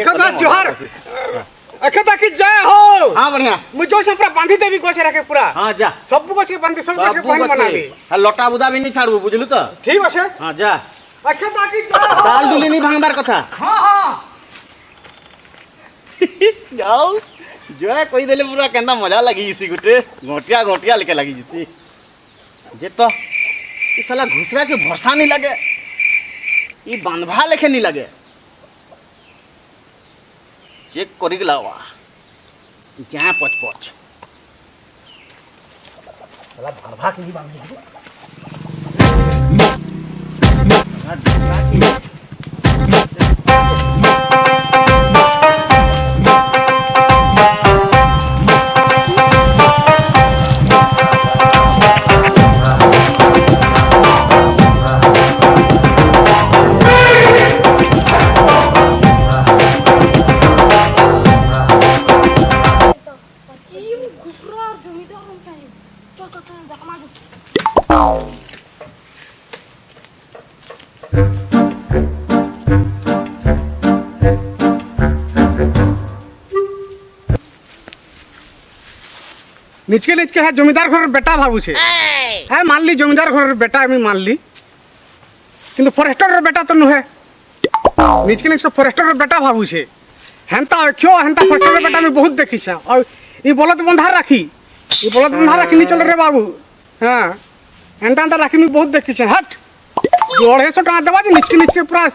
खदा जोहार खदा की जय हो हां बढ़िया मुझे संपरा बांधी देवी कोछ रखे पूरा हां जा सब को के बांधी सब को बहन बनावी आ लोटा बुदा भी नहीं छाड़बू बुझलु तो ठीक আছে हां जा खदा की जय हो दाल दुली नहीं भांगबार कथा हां हां जाओ जो है कोई देले पूरा केंदा मजा लगी इसी गुटे गोटिया गोटिया लेके लगी जिसी जे तो ई साला घुसरा के भरसा नहीं लगे ई बांधवा लेके नहीं लगे चेक करी के लावा क्या पच पच साला भरभा के नहीं बांधे घुसरा और जमींदार हम क्या है चल चल देखना जो निचके है जमींदार घर बेटा भाबू छे है मान ली जमींदार घर बेटा मैं मान ली किंतु फॉरेस्टर बेटा तो नुहे निचके फॉरेस्टर बेटा भाबू छे हेंता क्यों हेंता फॉरेस्टर बेटा मैं बहुत देखी छे और ई बलद बंधा राखी ई बलद बंधा राखी नहीं चल रे बाबू हां हेंता हेंता राखी मैं बहुत देखी छे हट 250 टका देबा जे निचके पूरा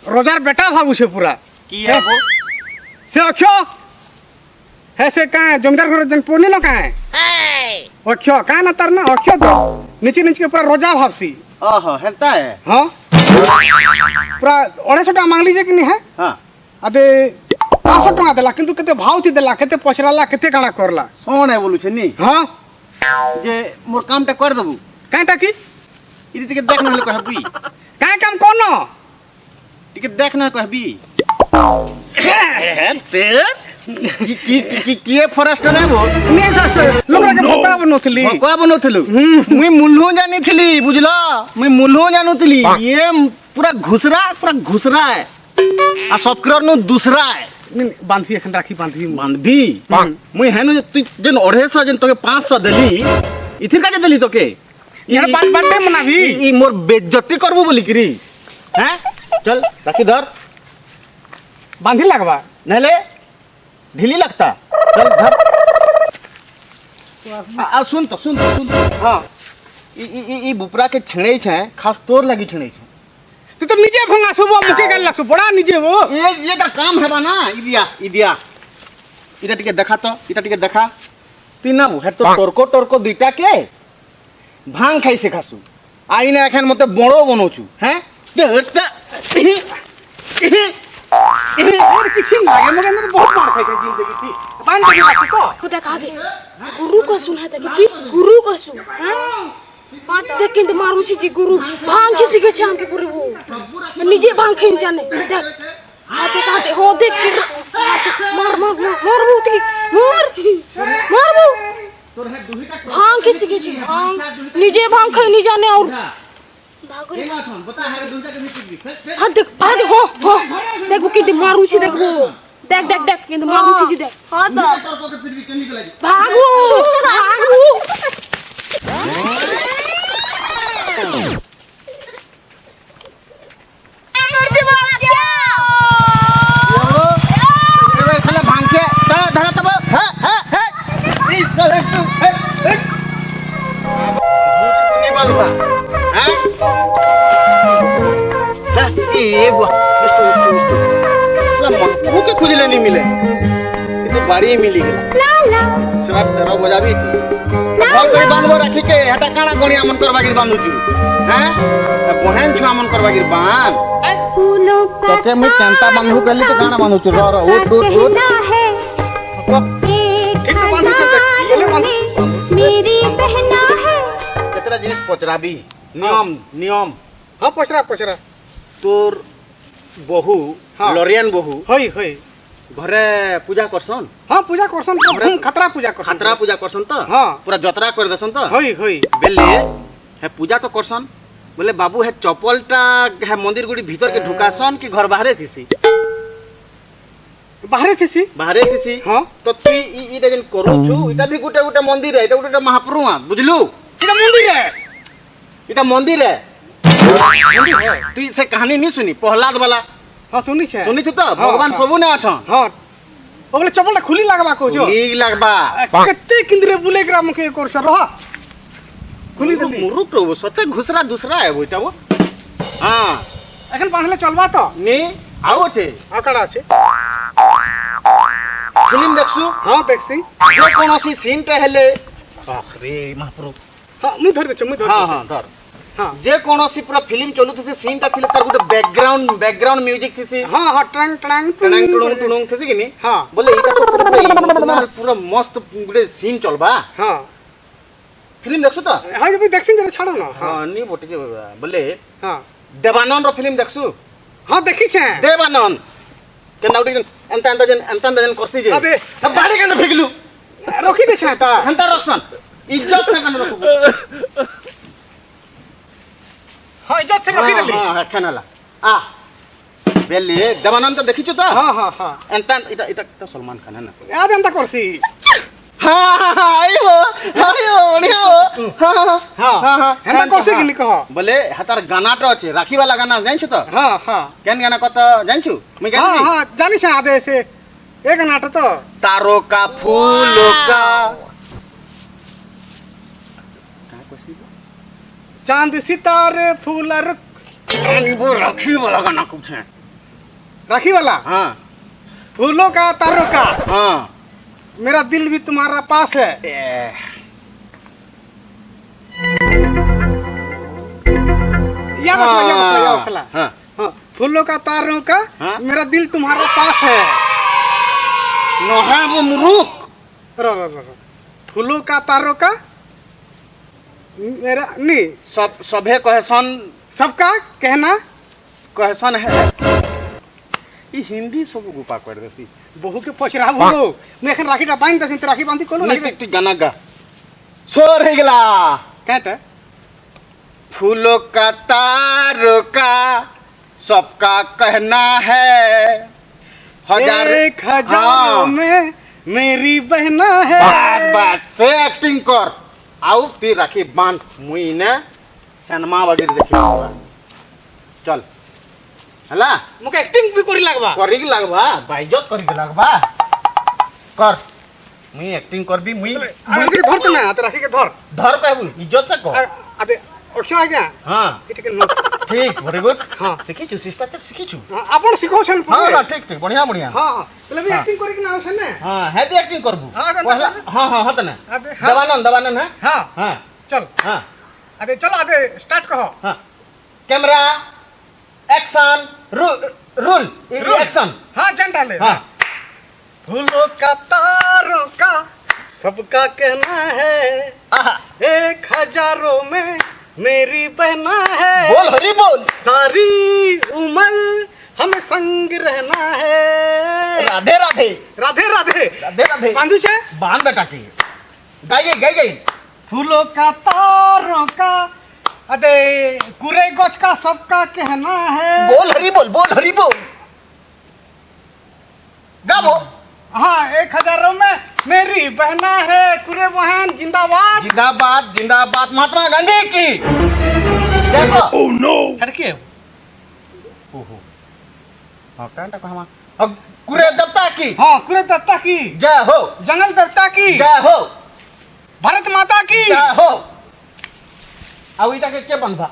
रोजार बेटा भाबू छे पूरा की है वो से क्यों है से का जमींदार घर जन पोनी न का है ओख्यो का ना तरना ओख्यो तो नीचे पूरा रोजा भाबसी ओहो हेलता है हां पूरा 250 टका मांग लीजिए कि नहीं है हां अदे 500 टका देला किंतु केते भाव थी देला केते पचराला केते काना करला सोन है बोलू छे नी हां जे मोर काम टा कर देबू काटा की इरी टिके देख न कहबी का काम कोनो टिके देख न कहबी तेर की फॉरेस्टर है वो नहीं सर लोगरा के भोका बनोथली भोका बनोथलु मुई मुल्हू जानी थली बुझला मुई मुल्हू जानुतली ये पूरा घुसरा है आ सबकर नु दूसरा है बांधी एखन राखी बांधी बांधबी मुई हेनु जे तू जन 250 जन तोके 500 देली इथिर का देली तोके यार बर्थडे मनाबी ई मोर बेइज्जती करबो बोली करी हैं चल राखी धर बांधी लगवा नहले ढीली लगता चल धर सुन तो हाँ ई बुपरा के छिड़े छे खास तोर लगी छिड़े छे तू तो निजे भंगा सुबह मुके गल लगसु बड़ा निजे वो ये तो काम है ना इदिया इटा टिके देखा तो इटा टिके देखा तीना बु हेड तो टोरको दुईटा के भांग खाई से खासु आईने एखन मते बड़ो बनोचु हैं देरता और किछि लागे मगर मैं बहुत मार खाई जिंदगी थी पान दे बाकी तो खुदा कहा दे गुरु को सुना था कि गुरु को सुन देख किंतु मारू छी गुरु भांग किसी के छाम के पूरे वो मैं निजे भांग खेन जाने देख आते हो देख मार बुती मार भांग किसी के छी भांग निजे भांग खेन नहीं जाने और हाँ देख हो देख वो किंतु मारू छी देख वो देख किंतु मारू छी देख हाँ तो भागो भांग के धरा तब के खुजले नहीं मिले तो बाड़ी मिली गला सर तेरा बजाबी थी घर कोई बांधबो राखी के हटा काना गणिया मन करबा गिर बांधु छु हैं बहन छुआ मन करबा गिर बांध तके मैं केंता बांधु कहली तो काना बांधु छु रो उठ ठीक तो बांधु चल बांधु मेरी बहना है केतरा जिनिस पचराबी नियम हाँ पचरा तोर बहु हाँ। लरियन बहु होई घरे पूजा करसन हाँ पूजा करसन तो खतरा पूजा करसन खतरा पूजा करसन तो हाँ। पूरा जतरा कर देसन तो होई बेले है पूजा तो करसन बोले बाबू है चपलटा है मंदिर गुड़ी भीतर के ढुकासन कि घर बाहरे थीसी बाहरे थीसी हाँ तो तू इटा जन करू छु इटा भी गुटे मंदिर है इटा गुटे महाप्रभु बुझलु इटा मंदिर है तू से कहानी नहीं सुनी प्रहलाद वाला हाँ सुनी छु तो भगवान सबु ने अछन हाँ ओ बोले चपलटा खुली लागबा को छो लीग लगबा कत्ते किंद्रे बुले ग्राम के कोर छ रह खुली देली मुरुक रो सते घुसरा दूसरा है बोइटा वो हां एखन बांधले चलबा तो नी आओ छे आकड़ा छे फिल्म देखसु हाँ देखसी जे कोनोसी सीन टे हेले आखरे महाप्रभु हाँ मुई धर दे हां धर हाँ जे कोनोसी पूरा फिल्म चलु थसे सीन ता थिले तार गुटे बैकग्राउंड म्यूजिक थिसी हाँ टंग टुणुंग थिसी कि नी हाँ बोले इटा तो पूरा इमोशनल पूरा मस्त गुटे सीन चलबा हाँ फिल्म देखसु तो हाँ जब देखसी जरा छाड़ो ना हां नी बोटे के बोले हाँ देवानंद रो फिल्म देखसु हाँ देखी छे देवानंद केना उडी एंता जन करसी जे अबे अब बाड़ी केना फेकलु रखी दे छाटा हंता रखसन इज्जत से केना रखबो हाँ इज्जत से रखी देली हां केनाला आ बेले देवानंद तो देखिछु तो हाँ एंता इटा तो सलमान खान है ना याद एंता करसी हां आयो हां एंता करसी गिली कह बोले हतार गाना तो আছে राखी वाला गाना जानछु तो हाँ केन गाना कत जानछु मैं हाँ गाना हाँ जानी छे आदे से एक नाटक तो तारों का फूलों का चांद सितारे फूल वो राखी वाला गाना कुछ है राखी वाला हाँ फूलों का तारों का हाँ मेरा दिल भी तुम्हारा पास है या मसला हाँ हाँ फूलों का तारों का हाँ? मेरा दिल तुम्हारा पास है नोहा वो मुरुक रो फूलों का तारों का मेरा नहीं सब सभे कहसन सबका कहना कहसन है ई हिंदी सब गुपा कर देसी बहु के पचरा बोलो मैं एखन राखीटा बांध दसिन राखी बांधी कोनो नहीं राखी टिक गाना गा छोड़ हे गेला कहता फूलों का तारों का सबका कहना है एक हजारों में मेरी बहना है बस से एक्टिंग कर आउ ती राखी बांध मुई ने सिनेमा वगैरह देखी चल हला मुके एक्टिंग भी करी लागबा करी लागबा बाइजत करी लागबा कर मुई एक्टिंग करबी मुई আরে ধর তো না হাতে রাখি কে ধর धर कहबू इज्जत से कह আরে অক্ষয় আজ্ঞা हां এটাকে নো ठीक वेरी गुड हाँ। শিখিছু শিষ্টাচার শিখিছু আপন শিখাউছেন हां हां ठीक ठीक बढ़िया बढ़िया হ্যাঁ তাহলে আমি অ্যাক্টিং করি কি না আছেন না हां है तो एक्टिंग करबू हाँ, हाँ, पहला हां हां हत ना अबे, हाँ। दबानन है হ্যাঁ हां চল हां আরে চল আরে স্টার্ট কর हां कैमरा एक्शन रूल एक्शन हाँ जनता ले हाँ। फूलों का तारों का सबका कहना है आहा 1000 में मेरी बहना है बोल हरी बोल सारी उम्र हमें संग रहना है राधे राधे राधे राधे राधे राधे बांधू छे बांध बेटा की गाइए फूलों का तारों का अरे कुरे गच का सबका कहना है बोल हरी बोल गाबो हाँ 1000 में मेरी बहना है कुरे बहन जिंदाबाद जिंदाबाद जिंदाबाद महात्मा गांधी की देखो ओह नो अरे के ओहो हां कांटा कहमा अब कुरे देवता की हाँ कुरे देवता की जय हो जंगल देवता की जय हो भारत माता की जय हो आउ इटा के बंधा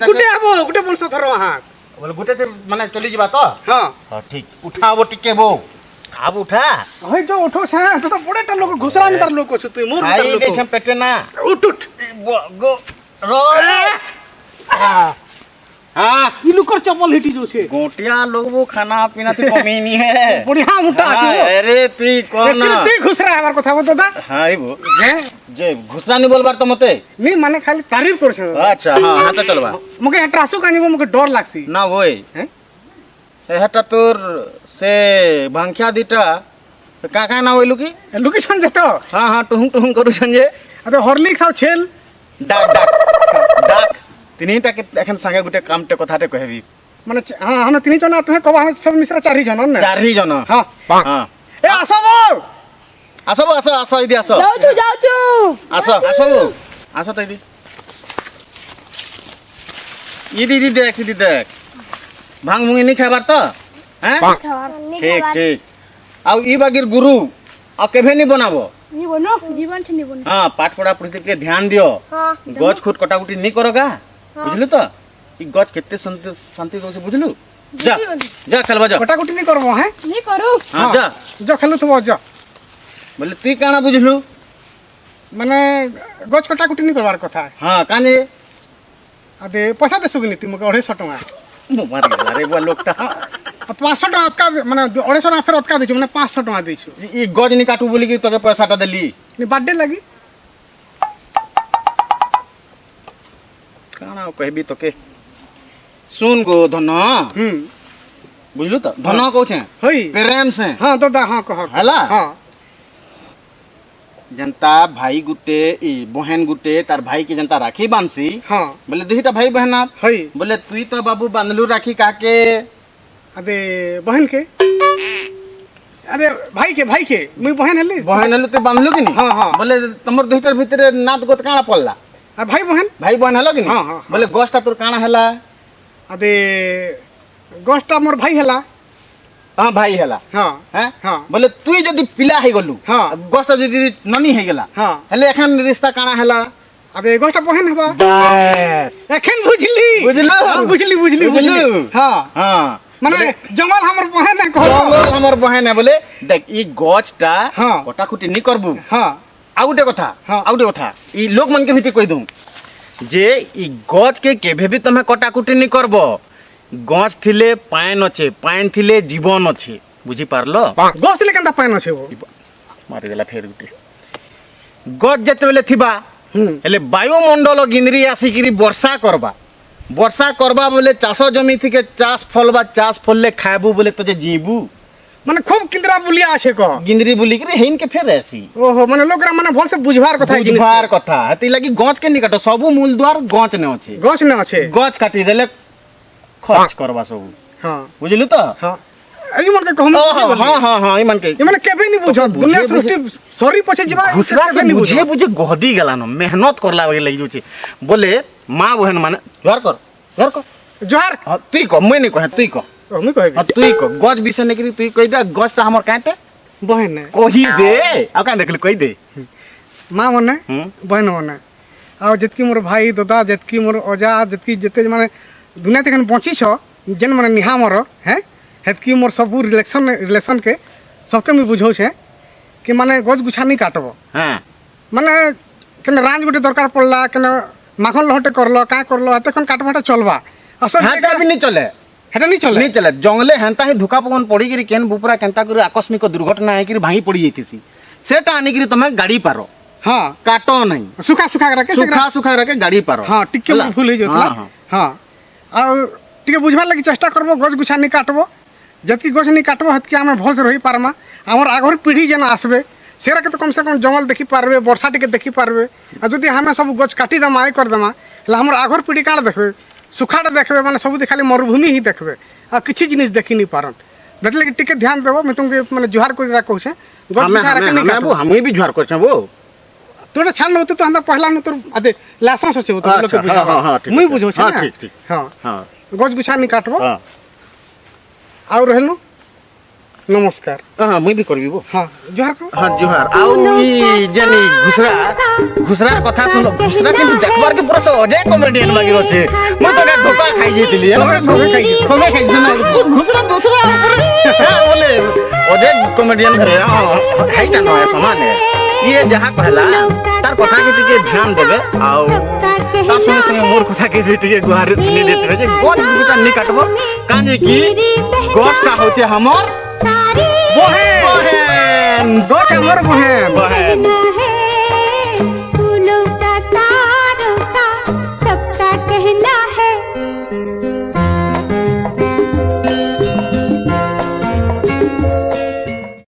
गुटे आबो गुटे बंश धरो हाँ बोले गुटे ते माने चली जीवा तो हाँ हां ठीक उठाबो टिके बो अब उठा हई जो उठो छे तो बड़ेटा लोक घुसरा में तार लोक छ तू मोर खाई लोक दे छम पेटे ना उठ उठ गो रोल हां ई लुकर चप्पल हिटी जो छे गोटिया लोग वो खाना पीना तो कमी नहीं है बढ़िया मोटा हाँ, আছে अरे तू कौन तू घुसरा हमार কথা বল দাদা हाँ इबो हैं जे घुसरा नहीं बोलबार तो मते नी माने खाली तारीफ कर छ अच्छा हाँ हाँ तो चलबा मके हटासु कानी मके डर लागसी ना होय हैं एहटा तोर से भांखिया दीटा का का ना होइलु की लोकेशन जतो हाँ हाँ टुहुं करू संजे अबे हॉर्लिक्स आउ छेल डाक डाक तिनिटा के एखन संगे गुटे कामटे कथाटे कहबी माने हां हम तीन जन तुहे कबा हम सब मिश्रा चारि जन न चारि जन हां हाँ ए आसबो आसो इदी आसो যাওছু आसो तो इदी देख भांग मुंगी नहीं खाबार तो हैं ठीक ठीक आउ ई बागिर गुरु आ केभे नहीं बनाबो নিবনো জীবন ছে নিবনো हाँ पाठ पढ़ा पढ़ी के ध्यान दियो गज खुद कटाकुटी नहीं करोगा बुझलु तो ई गज केते शांति दो से बुझलु जा जा खेलबा जा कटाकुटी नहीं करबो हैं নি করু हाँ जा जो खेलु तो जा बोले तू काना बुझलु माने गज कटाकुटी नहीं करबार कथा हाँ काने अबे पैसा देसु कि नी मके 250 टका मार गेला रे बुआ लोकटा 500 टका अतका माने 250 टका फेर अतका देछु माने 500 टका देछु ई गज नहीं काटू बोली कि तोके पैसाटा देली नी बर्थडे लगी काना कहबी तोके सुन गो धन बुझलु तो धन कहू छे होई प्रेम से हां दादा हां कह हला हां जनता भाई गुटे ई बहन गुटे तार भाई के जनता राखी बांधसी हां बोले दुहिटा भाई बहना होई बोले तुई तो बाबू बांधलू राखी काके अबे बहन के अरे भाई के मुई बहन हली बहन हलु तो बांधलू कि नहीं हाँ, हाँ। बोले तमर दुहिटर भीतर नात गोत काना पड़ला भाई बहन हलो कि नहीं हाँ, हाँ, बोले गोष्टा तोर काना हला अबे गोष्टा मोर भाई हला हाँ भाई हला हां हैं हाँ। बोले तुई जदी पिला हे गलु हाँ। गोष्टा जदी ननी हे गेला हाँ। हले एखन रिश्ता काना हला अबे गोष्टा बहन हबा बस एखन बुझली बुझलु? हाँ, बुझली बुझलु? हां हाँ माने जंगल हमर बहन है कहो जंगल हमर बहन है बोले देख ई गछटा हाँ। कटाकुटी नहीं करबू हां आउ गोटे कथा हाँ। आउ गोटे कथा ई लोक मन के भीतर कहि दूं जे ई गछ के केभे भी तमे कटाकुटी नहीं करबो गछ थिले पाइन अच्छे पाइन थिले जीवन अच्छे बुझी पारलो गोस ले कंदा पाइन छै वो मारी देला फेर गुटे गछ जते बेले थिबा हेले वायुमंडल गिनरी आसिकिरी वर्षा करबा बोले चाष जमी थी के चाष फलबा चाष फलले खाबू बोले तो जे जीबू माने खूब किंदरा बुलिया আছে क गिनरी बुली के हेन के फेर ऐसी ओहो माने लोकरा माने भल से बुझवार कथा बुझवार कथा हती लगी गछ के निकट सबु मूल द्वार गछ ने अछि गोस न আছে गछ काटी देले खर्च करबा सब हां बुझलु तो हां आई मन के कहम हां ई मन के ये माने केबे नहीं बुझ दुनिया सृष्टि सॉरी पछे जीवा घुसरा के बुझे गहदी गेला न मेहनत करला लगी जो बोले मां बहन माने जोर कर जोहार तुई को मैं नहीं कहे तुई को हमें कहे तुई को गज विषय नहीं करी तुई कह दे गजटा हमर काटे बहन कही दे आ का देखली कही दे माँ मने बहन मने आ जितकी मोर भाई दादा जितकी मोर अजा जितकी जिते माने दुनिया तक बची छ जेन माने निहा मोर हैं हेतकी मोर सब रिलेशन के सबके मुझे बुझौ छे कि माने गज गुछा नहीं काटब हां माने केने रांझ गोटे दरकार पड़ला केने माखन लहटे करलो का करलो एतखन काटबाटा चलबा असल हां भी नहीं चले हेटा नहीं चले नहीं चले जंगले हेंता ही धुका पवन पड़ी गिरी केन बुपुरा केंता करी आकस्मिक दुर्घटना है कि भांगी पड़ी जाईतिसी सेटा आनी गिरी तमे गाड़ी पारो हां काटो नहीं सुखा सुखा के रखे सुखा रखे गाड़ी पारो हां टिके ହେଲା? भूल हो जोतला हाँ, हां आ टिके बुझबार लागि चेष्टा करबो गज गुछा नहीं काटबो जति गज नहीं काटबो हतकी हमें भोज रही पारमा हमर आगर पीढ़ी जेना आसबे सेरा के तो कम से कम जंगल देखि पारबे वर्षा टिके देखि पारबे आ जदि हमें सब गज काटी दमा आय कर दमा ला हमर आगर पीढ़ी काण देखबे सुखाटा देखबे माने सब खाली मरुभूमि ही देखबे आ किछि जिनिस देखि नहीं पारत बेटले टिके ध्यान देबो मैं तुमके माने जुहार करिरा कहू छे गज हमें गुछा रखे नहीं हमें काटबो वो हम भी जुहार करछे वो तोरे छान होते तो हम पहला न तोर अदे लाइसेंस होचे तो लोग अच्छा, बुझा हाँ, हाँ, ठीक, मुई ठीक, बुझो छे हाँ, ना ठीक, ठीक। हां हां गज गुछा नहीं काटबो हां और रहनु नमस्कार हां मैं भी करबी वो हां जोहार को हां जुहार आउ ई जनी घुसरा कथा सुनो घुसरा किंतु देखबार के पूरा सब अजय कॉमेडियन लागी रहछे मो तो का धोखा खाई जेतिली सबे खाई सुनो घुसरा दूसरा ऊपर बोले अजय कॉमेडियन है हाइटा न है समान है ये जहां कहला तार कथा के टिके ध्यान देबे आउ ता सुने संगे मोर कथा के टिके गुहार सुनी देते जे गोद गुटा नहीं काटबो काजे की गोस्टा होचे हमर बहन गज हमर बहन बहन